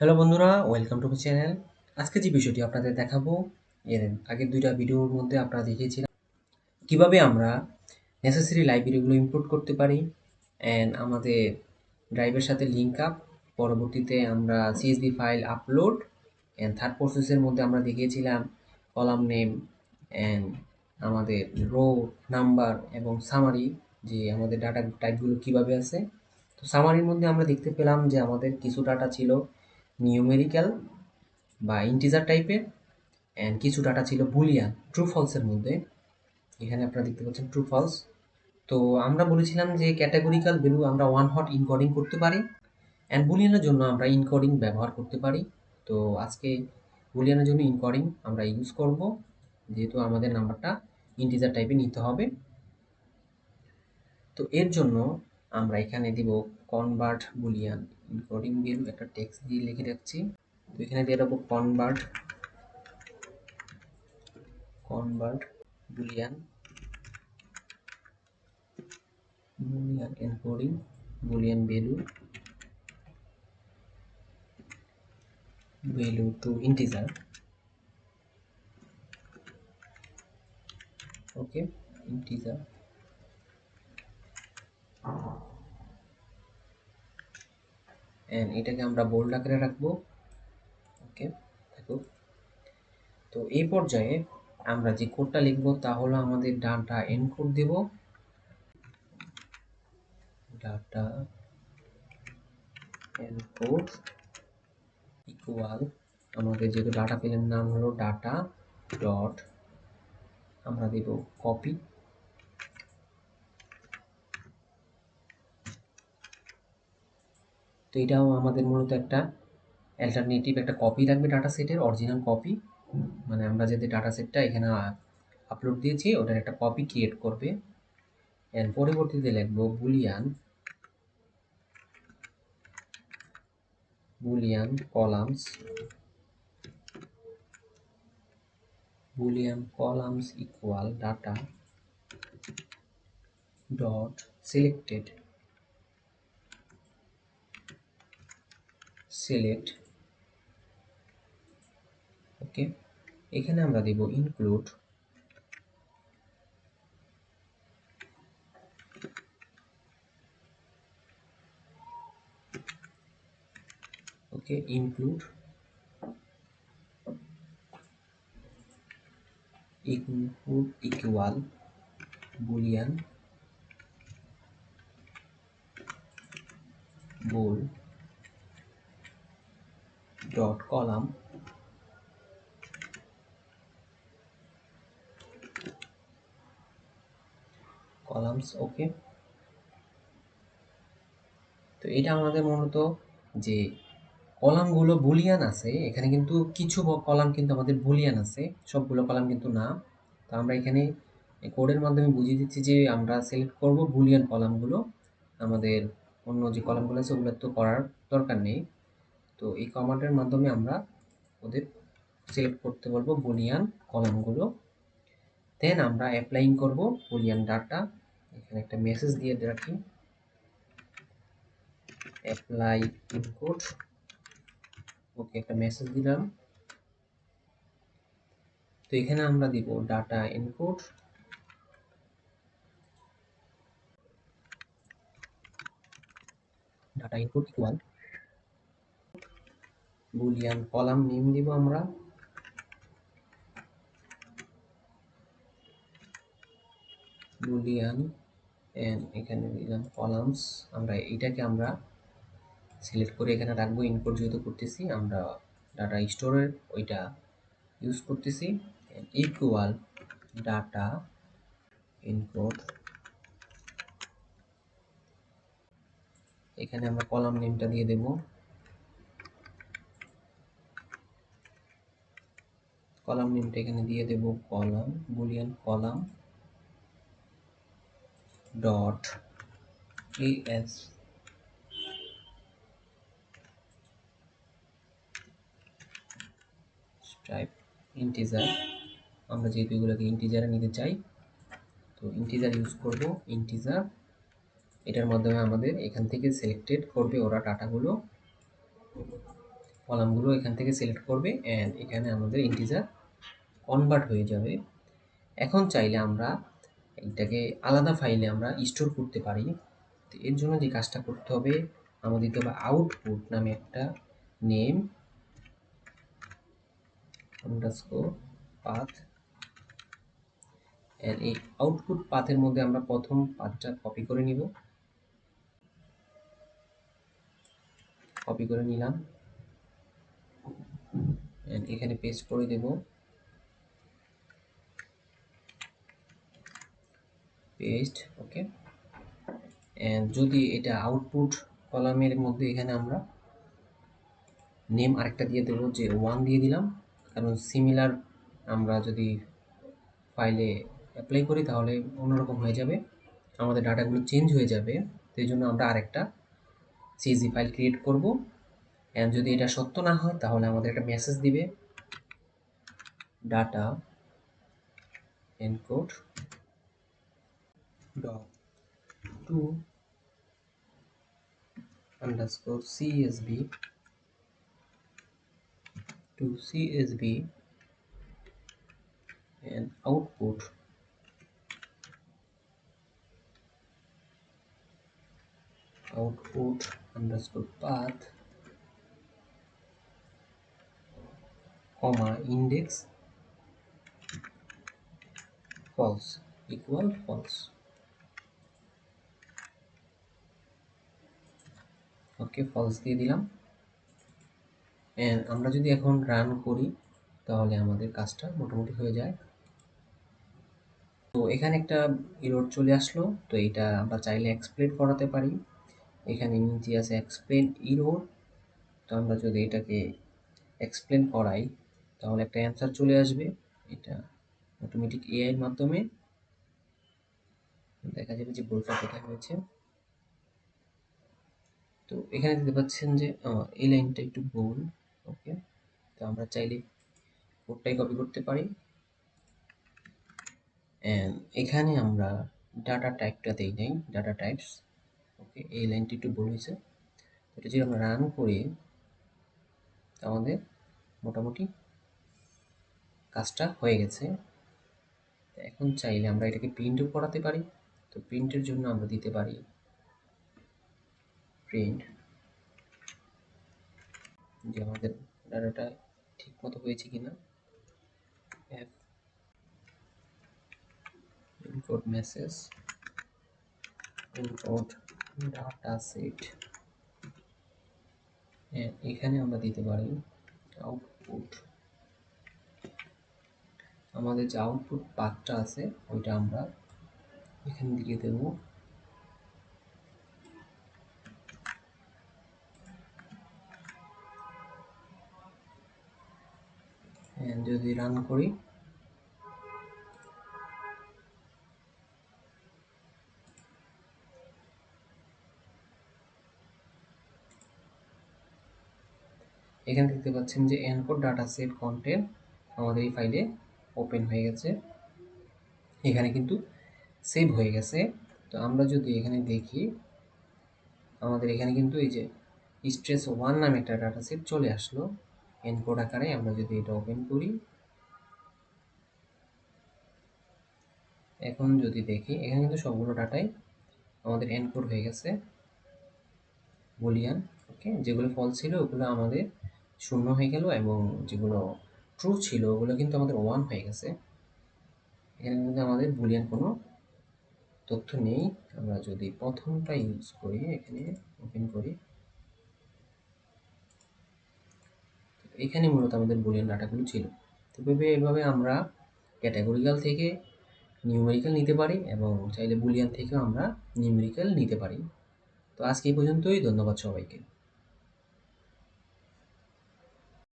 Hello বন্ধুরা, welcome to my channel. আজকে যে বিষয়টি আপনাদের দেখাবো, এর আগের ২টা ভিডিওর মধ্যে আপনারা দেখিয়েছিলাম কিভাবে আমরা নেসেসারি লাইব্রেরিগুলো ইম্পোর্ট করতে পারি অ্যান্ড আমাদের ড্রাইভের সাথে লিঙ্ক আপ। পরবর্তীতে আমরা CSV file upload and third প্রসেসের মধ্যে আমরা দেখিয়েছিলাম কলাম নেম অ্যান্ড আমাদের রো নাম্বার এবং সামারি, যে আমাদের ডাটা টাইপগুলো কীভাবে আছে। তো সামারির মধ্যে আমরা দেখতে পেলাম যে আমাদের কিছু ডাটা ছিল নিউমেরিক্যাল বা ইন্টিজার টাইপের অ্যান্ড কিছু ডাটা ছিল বুলিয়ান ট্রু ফলসের মধ্যে। এখানে আপনারা দেখতে পাচ্ছেন ট্রু ফলস। তো আমরা বলেছিলাম যে ক্যাটাগরিক্যাল ভ্যালু আমরা ওয়ান হট ইনকোডিং করতে পারি অ্যান্ড বুলিয়ানের জন্য আমরা ইনকোডিং ব্যবহার করতে পারি। তো আজকে বুলিয়ানের জন্য ইনকোডিং আমরা ইউজ করব, যেহেতু আমাদের নাম্বারটা ইন্টিজার টাইপে নিতে হবে। তো এর জন্য আমরা এখানে দিব কনভার্ট বুলিয়ান ইনকোডিং ভ্যালু, একটা টেক্সট দিয়ে লিখে রাখছি। তো এখানে দিয়ে রাখবো convert boolean encoding boolean value to integer. Okay, integer. And এটাকে আমরা বোল্ড আকারে রাখবো। ওকে, থাকুক। তো এই পর্যায়ে আমরা যে কোডটা লিখবো তা হলো আমাদের ডাটা এনকোড দেব। ডাটা এনকোড ইকুয়াল, আমাদের যেহেতু ডাটা ফিলের নাম হলো ডাটা ডট, আমরা দেব কপি। তো এটাও আমাদের মূলত একটা অ্যালটারনেটিভ, একটা কপি রাখবে ডাটা সেটের, অরিজিনাল কপি। মানে আমরা যদি ডাটা সেটটা এখানে আপলোড দিয়েছি ওটার একটা কপি ক্রিয়েট করবে। এর পরবর্তীতে লিখবো boolean columns equal data dot select. Okay, এখানে আমরা দেব include. Okay, include equal boolean bool dot columns. Okay, তো এটা আমাদের মূলত যে কলামগুলো বুলিয়ান আছে, এখানে কিন্তু কিছু কলাম কিন্তু আমাদের বুলিয়ান আছে, সবগুলো কলাম কিন্তু না। তো আমরা এখানে কোডের মাধ্যমে বুঝিয়ে দিচ্ছি যে আমরা সিলেক্ট করব বুলিয়ান কলামগুলো, আমাদের অন্য যে কলামগুলো আছে ওগুলো তো করার দরকার নেই। তো এই কমান্ডের মাধ্যমে আমরা ওদের সিলেক্ট করতে বলবো বুলিয়ান কলামগুলো। দেন আমরা অ্যাপ্লাইং করব বুলিয়ান ডাটা। এখানে একটা মেসেজ দিয়ে রাখি, অ্যাপ্লাই ইনকোড। ওকে, একটা মেসেজ দিলাম। তো এখানে আমরা দিব data encode equal Boolean column name দিব আমরা, বুলিয়ান এন্ড এখানে দিলাম কলামস। আমরা এটাকে আমরা সিলেক্ট করে এখানে রাখবো, ইনপুট যেহেতু করতেছি আমরা ডাটা স্টোরের ওইটা ইউজ করতেছি। ইকুয়াল ডাটা ইনপুট, এখানে আমরা কলাম নেমটা দিয়ে দেব। কলাম নেমটা এখানে দিয়ে দেব column boolean column dot as type integer. আমরা যেহেতু এগুলোকে ইন্টিজারে নিতে চাই তো ইন্টিজার ইউজ করব। ইন্টিজার, এটার মাধ্যমে আমাদের এখান থেকে সিলেক্টেড করবে ওরা ডাটাগুলো। কলামগুলো এখান থেকে সিলেক্ট করবে অ্যান্ড এখানে আমাদের ইন্টিজার কনভার্ট হয়ে যাবে। এখন চাইলে আমরা এটাকে আলাদা ফাইলে আমরা স্টোর করতে পারি। তো এর জন্য যে কাজটা করতে হবে, আমাদের দিতে হবে আউটপুট নামে একটা নেম আন্ডারস্কোর পাথ। এই আউটপুট পাথের মধ্যে আমরা প্রথম পাথটা কপি করে নিব, কপি করে নিলাম, এখানে পেস্ট করে দেব, পেস্ট, ওকে। যদি এটা আউটপুট কলামের মধ্যে এখানে আমরা নেম আরেকটা দিয়ে দেবো, যে 1 দিয়ে দিলাম, কারণ সিমিলার আমরা যদি ফাইলে অ্যাপ্লাই করি তাহলে অন্যরকম হয়ে যাবে, আমাদের ডাটাগুলো চেঞ্জ হয়ে যাবে। সেই জন্য আমরা আরেকটা সিএসভি ফাইল ক্রিয়েট করব। অ্যান্ড যদি এটা সত্য না হয় তাহলে আমাদের একটা মেসেজ দিবে, data encode dot to underscore CSV to CSV and output underscore path comma index false equal false. Okay, false দিয়ে দিলাম। আমরা যদি এখন রান করি তাহলে আমাদের কাজটা মোটামুটি হয়ে যায়। তো এখানে একটা এরর চলে আসলো, তো এটা আমরা চাইলে এক্সপ্লেন করাতে পারি। এখানে নিচে আছে এক্সপ্লেন এরর, তো আমরা যদি এটাকে এক্সপ্লেন করাই তাহলে একটা অ্যান্সার চলে আসবে। এটা অটোমেটিক এআই এর মাধ্যমে দেখা যাবে যে ভুলটা কোথায় হয়েছে। তো এখানে দেখতে পাচ্ছেন যে এই লাইনটা একটু ভুল, ওকে। তো আমরা চাইলে কোডটাই কপি করতে পারি। এখানে আমরা ডাটা টাইপটা দেই নাই, ডাটা টাইপস, ওকে। এই লাইনটি একটু ভুল হয়েছে। এটা যদি আমরা রান করি আমাদের মোটামুটি কাজটা হয়ে গেছে। এখন চাইলে আমরা এটাকে প্রিন্টও করাতে পারি। তো প্রিন্টের জন্য আমরা দিতে পারি প্রিন্ট, যে আমাদের ডাটাটা ঠিক মতো হয়েছে কিনা, F encode message encode data set, এখানে আমরা দিতে পারি আউটপুট। আমাদের যে আউটপুট পাথটা আছে ওইটা আমরা এখানে দিয়ে দেব। যদি রান করি এখানে দেখতে পাচ্ছেন যে এনকোড ডাটা সেট কন্টেন্ট আমাদের এই ফাইলে ওপেন হয়ে গেছে, এখানে কিন্তু সেভ হয়ে গেছে। তো আমরা যদি এখানে দেখি আমাদের এখানে কিন্তু এই যে স্ট্রেস 1 নামে একটা ডাটা সেট চলে আসলো এনকোড আকারে। আমরা যদি এটা ওপেন করি, এখন যদি দেখি এখানে কিন্তু সবগুলো ডাটাই আমাদের এনকোড হয়ে গেছে বুলিয়ান, ওকে। যেগুলো ফলস ছিল ওগুলো আমাদের 0 হয়ে গেল, এবং যেগুলো ট্রু ছিল ওগুলো কিন্তু আমাদের 1 হয়ে গেছে। এখানে কিন্তু আমাদের বুলিয়ান কোনো তথ্য নেই। আমরা যদি প্রথমটা ইউজ করি, এখানে ওপেন করি, এখানে মূলত আমাদের বুলিয়ান ডাটাগুলো ছিল। তো এভাবে আমরা ক্যাটাগরিক্যাল থেকে নিউমেরিক্যাল নিতে পারি, এবং চাইলে বুলিয়ান থেকেও আমরা নিউমেরিক্যাল নিতে পারি। তো আজকে এই পর্যন্তই, ধন্যবাদ সবাইকে।